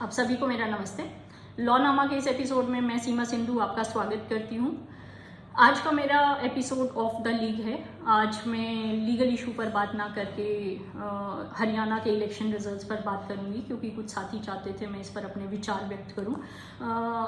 आप सभी को मेरा नमस्ते। लॉ नामा के इस एपिसोड में मैं सीमा सिंधु आपका स्वागत करती हूँ। आज का मेरा एपिसोड ऑफ द लीग है। आज मैं लीगल इशू पर बात ना करके हरियाणा के इलेक्शन रिजल्ट्स पर बात करूँगी, क्योंकि कुछ साथी चाहते थे मैं इस पर अपने विचार व्यक्त करूँ।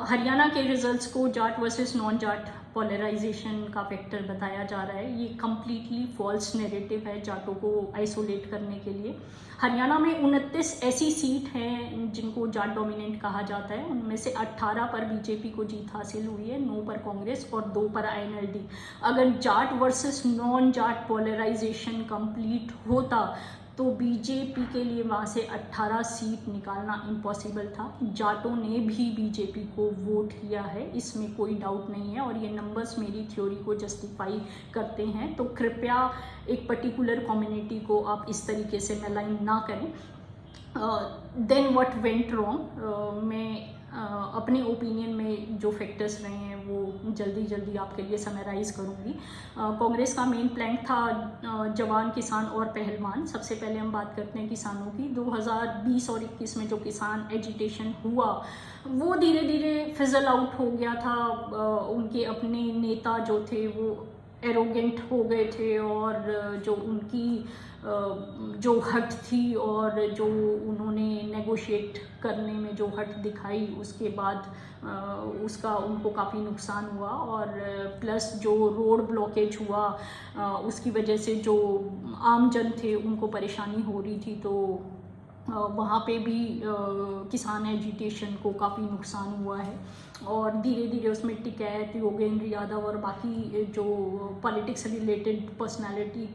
हरियाणा के रिजल्ट्स को Jat versus non Jat polarisation का फैक्टर बताया जा रहा है। ये कम्प्लीटली फॉल्स नैरेटिव है जाटों को आइसोलेट करने के लिए। हरियाणा में 29 ऐसी सीट हैं जिनको जाट डोमिनेंट कहा जाता है। उनमें से 18 पर बीजेपी को जीत हासिल हुई है, 9 पर कांग्रेस और 2 पर आईएनएलडी। अगर Jat versus non Jat polarisation complete होता तो बीजेपी के लिए वहाँ से 18 सीट निकालना इम्पॉसिबल था। जाटों ने भी बीजेपी को वोट किया है, इसमें कोई डाउट नहीं है, और ये नंबर्स मेरी थ्योरी को जस्टिफाई करते हैं। तो कृपया एक पर्टिकुलर कम्युनिटी को आप इस तरीके से मेलाइन ना करें। देन व्हाट वेंट रॉन्ग, मैं अपने ओपिनियन में जो फैक्टर्स रहे हैं वो जल्दी आपके लिए समराइज करूँगी। कांग्रेस का मेन प्लान था जवान, किसान और पहलवान। सबसे पहले हम बात करते हैं किसानों की। 2020 और 21 में जो किसान एजिटेशन हुआ वो धीरे धीरे फिजल आउट हो गया था। उनके अपने नेता जो थे वो एरोगेंट हो गए थे, और जो उनकी जो हट थी और जो उन्होंने नेगोशिएट करने में जो हट दिखाई, उसके बाद उसका उनको काफ़ी नुकसान हुआ। और प्लस जो रोड ब्लॉकेज हुआ उसकी वजह से जो आम जन थे उनको परेशानी हो रही थी, तो वहाँ पे भी किसान एजिटेशन को काफ़ी नुकसान हुआ है। और धीरे धीरे उसमें टिकैत, योगेंद्र यादव और बाकी जो पॉलिटिक्स रिलेटेड पर्सनालिटी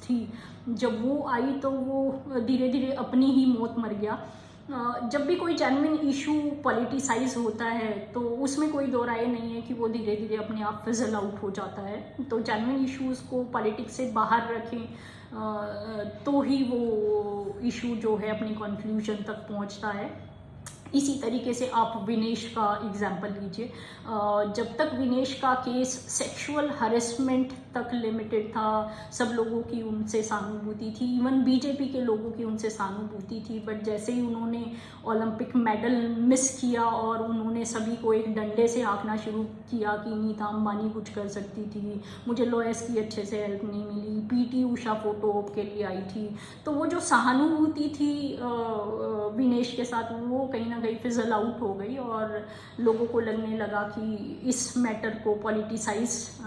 थी, जब वो आई तो वो धीरे धीरे अपनी ही मौत मर गया। जब भी कोई जेन्युइन इशू पॉलिटिसाइज होता है तो उसमें कोई दो राय नहीं है कि वो धीरे धीरे अपने आप फिजल आउट हो जाता है। तो जेन्युइन इश्यूज़ को पॉलिटिक्स से बाहर रखें तो ही वो इशू जो है अपनी कंक्लूजन तक पहुंचता है। इसी तरीके से आप विनेश का एग्जाम्पल लीजिए। जब तक विनेश का केस सेक्सुअल हरेसमेंट तक लिमिटेड था, सब लोगों की उनसे सहानुभूति थी, इवन बीजेपी के लोगों की उनसे सहानुभूति थी। बट जैसे ही उन्होंने ओलंपिक मेडल मिस किया और उन्होंने सभी को एक डंडे से हाँकना शुरू किया कि नीता अंबानी कुछ कर सकती थी, मुझे लॉयर्स की अच्छे से हेल्प नहीं मिली, पीटी उषा फोटो op के लिए आई थी, तो वो जो सहानुभूति थी विनेश के साथ वो कहीं ना कहीं फिजल आउट हो गई। और लोगों को लगने लगा कि इस मैटर को पॉलिटिसाइज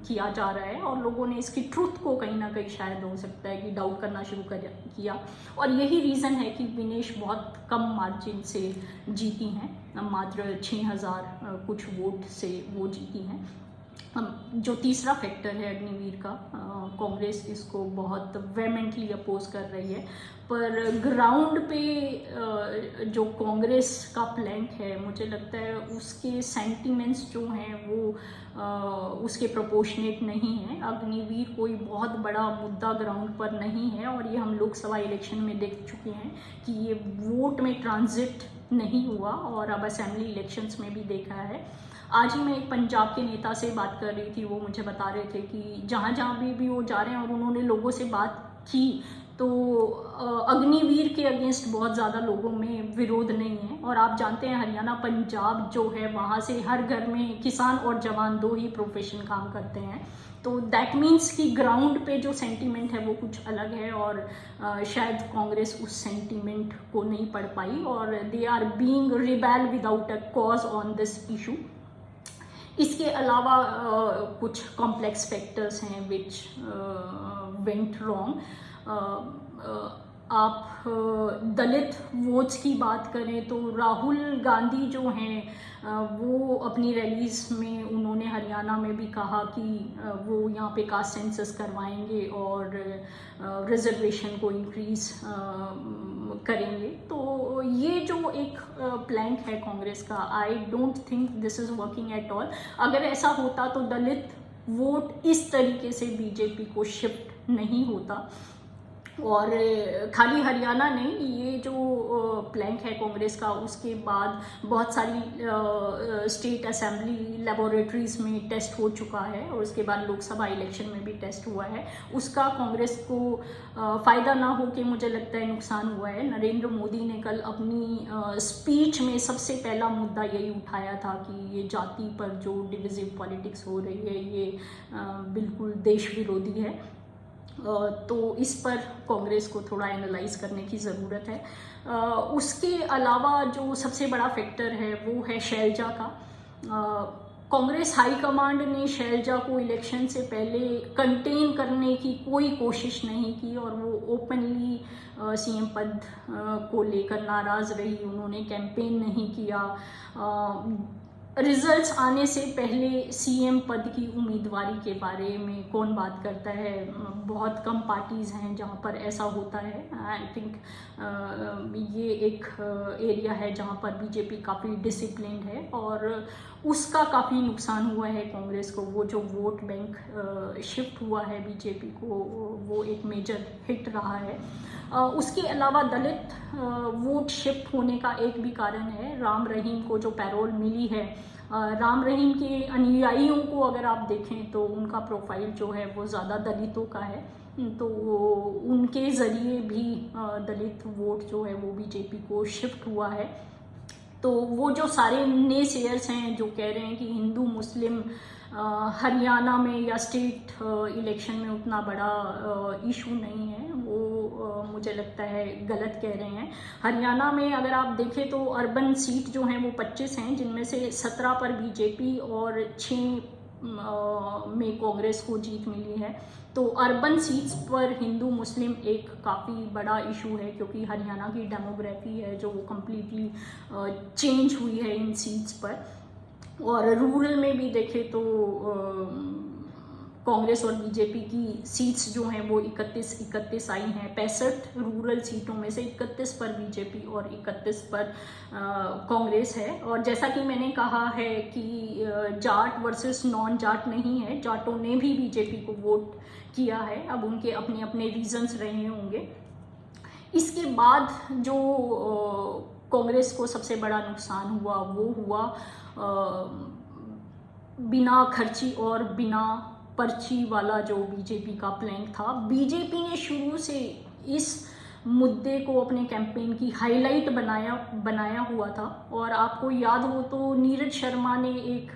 किया जा रहा है, और लोगों ने इसकी ट्रुथ को कहीं ना कहीं शायद हो सकता है कि डाउट करना शुरू किया। और यही रीज़न है कि विनेश बहुत कम मार्जिन से जीती हैं, मात्र 6000 कुछ वोट से वो जीती हैं। जो तीसरा फैक्टर है अग्निवीर का, कांग्रेस इसको बहुत वेमेंटली अपोज कर रही है, पर ग्राउंड पे जो कांग्रेस का प्लैंक है मुझे लगता है उसके सेंटिमेंट्स जो हैं वो उसके प्रोपोर्शनेट नहीं है। अग्निवीर कोई बहुत बड़ा मुद्दा ग्राउंड पर नहीं है, और ये हम लोकसभा इलेक्शन में देख चुके हैं कि ये वोट में ट्रांजिट नहीं हुआ, और अब असेंबली इलेक्शंस में भी देखा है। आज ही मैं एक पंजाब के नेता से बात कर रही थी, वो मुझे बता रहे थे कि जहाँ जहाँ भी वो जा रहे हैं और उन्होंने लोगों से बात की तो अग्निवीर के अगेंस्ट बहुत ज़्यादा लोगों में विरोध नहीं है। और आप जानते हैं हरियाणा पंजाब जो है वहाँ से हर घर में किसान और जवान दो ही प्रोफेशन काम करते हैं, तो दैट मीन्स कि ग्राउंड पे जो सेंटीमेंट है वो कुछ अलग है, और शायद कांग्रेस उस सेंटीमेंट को नहीं पढ़ पाई, और they are being rebel without a cause on this issue. इसके अलावा कुछ कॉम्प्लेक्स फैक्टर्स हैं विच वेंट रॉन्ग। आप दलित वोट्स की बात करें तो राहुल गांधी जो हैं वो अपनी रैलीज में उन्होंने हरियाणा में भी कहा कि वो यहाँ पे कास्ट सेंसस करवाएंगे और रिजर्वेशन को इंक्रीज करेंगे। तो ये जो एक प्लैंक है कांग्रेस का, I don't think this is working at all. अगर ऐसा होता तो दलित वोट इस तरीके से बीजेपी को शिफ्ट नहीं होता। और खाली हरियाणा नहीं, ये जो प्लैंक है कांग्रेस का, उसके बाद बहुत सारी स्टेट असेंबली लेबोरेटरीज में टेस्ट हो चुका है और उसके बाद लोकसभा इलेक्शन में भी टेस्ट हुआ है। उसका कांग्रेस को फ़ायदा ना हो के मुझे लगता है नुकसान हुआ है। नरेंद्र मोदी ने कल अपनी स्पीच में सबसे पहला मुद्दा यही उठाया था कि ये जाति पर जो डिविजिव पॉलिटिक्स हो रही है ये बिल्कुल देश विरोधी है। तो इस पर कांग्रेस को थोड़ा एनालाइज करने की ज़रूरत है। उसके अलावा जो सबसे बड़ा फैक्टर है वो है शैलजा का। कांग्रेस हाईकमांड ने शैलजा को इलेक्शन से पहले कंटेन करने की कोई कोशिश नहीं की और वो ओपनली सीएम पद को लेकर नाराज़ रही। उन्होंने कैंपेन नहीं किया। रिजल्ट्स आने से पहले सीएम पद की उम्मीदवारी के बारे में कौन बात करता है? बहुत कम पार्टीज़ हैं जहां पर ऐसा होता है। आई थिंक ये एक एरिया है जहां पर बीजेपी काफ़ी डिसिप्लिन्ड है और उसका काफ़ी नुकसान हुआ है कांग्रेस को। वो जो वोट बैंक शिफ्ट हुआ है बीजेपी को, वो एक मेजर हिट रहा है। उसके अलावा दलित वोट शिफ्ट होने का एक भी कारण है राम रहीम को जो पैरोल मिली है। राम रहीम के अनुयायियों को अगर आप देखें तो उनका प्रोफाइल जो है वो ज़्यादा दलितों का है, तो उनके ज़रिए भी दलित वोट जो है वो बीजेपी को शिफ्ट हुआ है। तो वो जो सारे नेसेयर्स हैं जो कह रहे हैं कि हिंदू मुस्लिम हरियाणा में या स्टेट इलेक्शन में उतना बड़ा इशू नहीं है, वो मुझे लगता है गलत कह रहे हैं। हरियाणा में अगर आप देखें तो अर्बन सीट जो हैं वो 25 हैं, जिनमें से 17 पर बीजेपी और 6 में कांग्रेस को जीत मिली है। तो अर्बन सीट्स पर हिंदू मुस्लिम एक काफ़ी बड़ा इशू है क्योंकि हरियाणा की डेमोग्राफी है जो वो कम्प्लीटली चेंज हुई है इन सीट्स पर। और रूरल में भी देखें तो कांग्रेस और बीजेपी की सीट्स जो हैं वो 31 आई हैं। 65 रूरल सीटों में से 31 पर बीजेपी और 31 पर कांग्रेस है। और जैसा कि मैंने कहा है कि जाट वर्सेस नॉन जाट नहीं है, जाटों ने भी बीजेपी को वोट किया है। अब उनके अपने अपने रीजंस रहे होंगे। इसके बाद जो कांग्रेस को सबसे बड़ा नुकसान हुआ वो हुआ बिना खर्ची और बिना पर्ची वाला जो बीजेपी का प्लान था। बीजेपी ने शुरू से इस मुद्दे को अपने कैंपेन की हाईलाइट बनाया हुआ था। और आपको याद हो तो नीरज शर्मा ने एक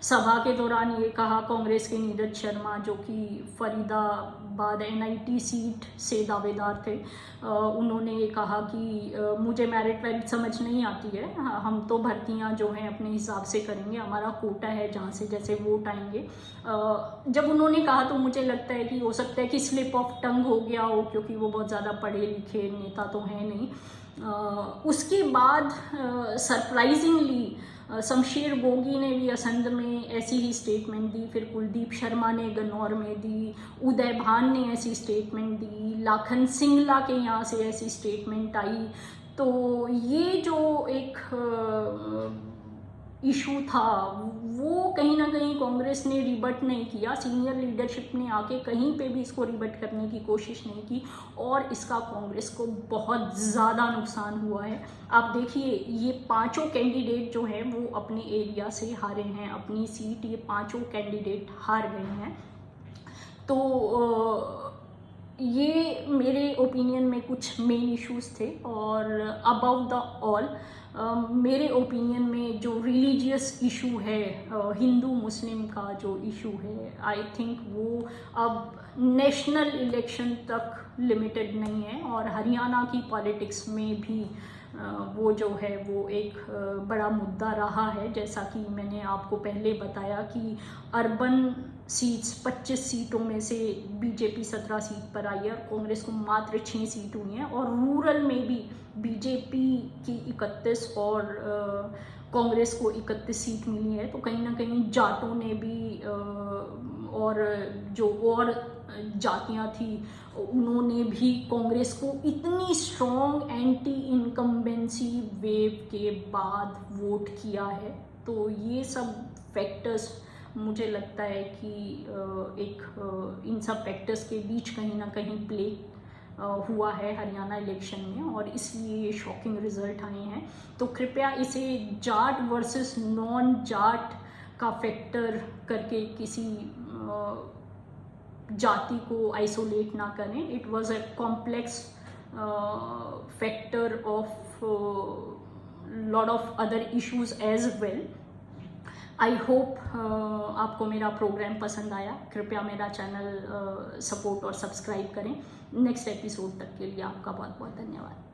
सभा के दौरान ये कहा, कांग्रेस के नीरज शर्मा जो कि फरीदाबाद एनआईटी सीट से दावेदार थे, उन्होंने ये कहा कि मुझे मेरिट वेरिट समझ नहीं आती है, हम तो भर्तियां जो हैं अपने हिसाब से करेंगे, हमारा कोटा है जहाँ से जैसे वोट आएंगे। जब उन्होंने कहा तो मुझे लगता है कि हो सकता है कि स्लिप ऑफ टंग हो गया हो क्योंकि वो बहुत ज़्यादा पढ़े लिखे नेता तो हैं नहीं। उसके बाद सरप्राइजिंगली शमशेर गोगी ने भी असंध में ऐसी ही स्टेटमेंट दी, फिर कुलदीप शर्मा ने गन्नौर में दी, उदय भान ने ऐसी स्टेटमेंट दी, लाखन सिंगला के यहाँ से ऐसी स्टेटमेंट आई। तो ये जो एक इशू था वो कहीं ना कहीं कांग्रेस ने रिबट नहीं किया, सीनियर लीडरशिप ने आके कहीं पे भी इसको रिबट करने की कोशिश नहीं की और इसका कांग्रेस को बहुत ज़्यादा नुकसान हुआ है। आप देखिए ये पांचों कैंडिडेट जो हैं वो अपने एरिया से हारे हैं, अपनी सीट ये पांचों कैंडिडेट हार गए हैं। तो ये मेरे ओपिनियन में कुछ मेन इश्यूज थे। और अबव द ऑल मेरे ओपिनियन में जो रिलीजियस इशू है, हिंदू मुस्लिम का जो इशू है, आई थिंक वो अब नेशनल इलेक्शन तक लिमिटेड नहीं है और हरियाणा की पॉलिटिक्स में भी वो जो है वो एक बड़ा मुद्दा रहा है। जैसा कि मैंने आपको पहले बताया कि अर्बन सीट्स 25 सीटों में से बीजेपी 17 सीट पर आई है, कांग्रेस को मात्र 6 सीट हुई हैं। और रूरल में भी बीजेपी की 31 और कांग्रेस को 31 सीट मिली है। तो कहीं ना कहीं जाटों ने भी और जो और जातियां थी उन्होंने भी कांग्रेस को इतनी स्ट्रॉन्ग एंटी इनकम्बेंसी वेव के बाद वोट किया है। तो ये सब फैक्टर्स मुझे लगता है कि इन सब फैक्टर्स के बीच कहीं ना कहीं प्ले हुआ है हरियाणा इलेक्शन में और इसलिए ये शॉकिंग रिजल्ट आए हैं। तो कृपया इसे जाट वर्सेस नॉन जाट का फैक्टर करके किसी जाति को आइसोलेट ना करें। It was a complex factor of lot of other issues as well. I hope आपको मेरा प्रोग्राम पसंद आया। कृपया मेरा चैनल सपोर्ट और सब्सक्राइब करें। नेक्स्ट एपिसोड तक के लिए आपका बहुत बहुत धन्यवाद।